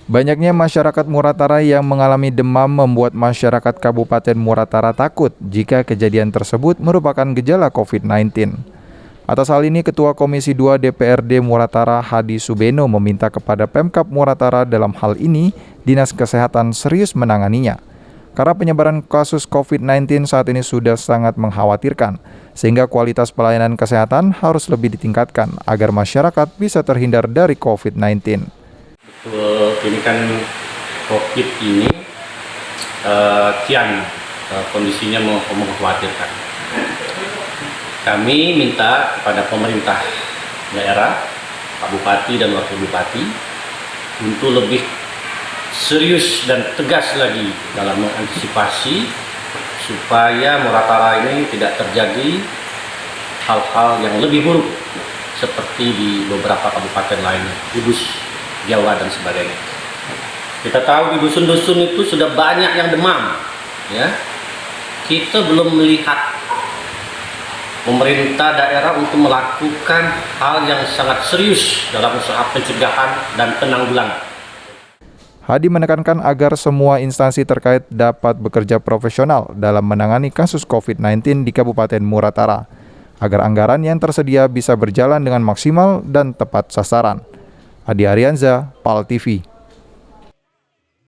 Banyaknya masyarakat Muratara yang mengalami demam membuat masyarakat Kabupaten Muratara takut jika kejadian tersebut merupakan gejala COVID-19. Atas hal ini, Ketua Komisi 2 DPRD Muratara Hadi Subeno meminta kepada Pemkab Muratara dalam hal ini Dinas Kesehatan serius menanganinya. Karena penyebaran kasus COVID-19 saat ini sudah sangat mengkhawatirkan, sehingga kualitas pelayanan kesehatan harus lebih ditingkatkan agar masyarakat bisa terhindar dari COVID-19. Ini kan COVID ini kian kondisinya mengkhawatirkan. Kami minta kepada pemerintah daerah, Pak Bupati dan Wakil Bupati untuk lebih serius dan tegas lagi dalam mengantisipasi supaya Muratara ini tidak terjadi hal-hal yang lebih buruk seperti di beberapa kabupaten lainnya, Kudus, Jawa dan sebagainya. Kita tahu di dusun-dusun itu sudah banyak yang demam, ya. Kita belum melihat pemerintah daerah untuk melakukan hal yang sangat serius dalam usaha pencegahan dan penanggulangan. Hadi menekankan agar semua instansi terkait dapat bekerja profesional dalam menangani kasus COVID-19 di Kabupaten Muratara, agar anggaran yang tersedia bisa berjalan dengan maksimal dan tepat sasaran. Adi Arianza, PAL TV.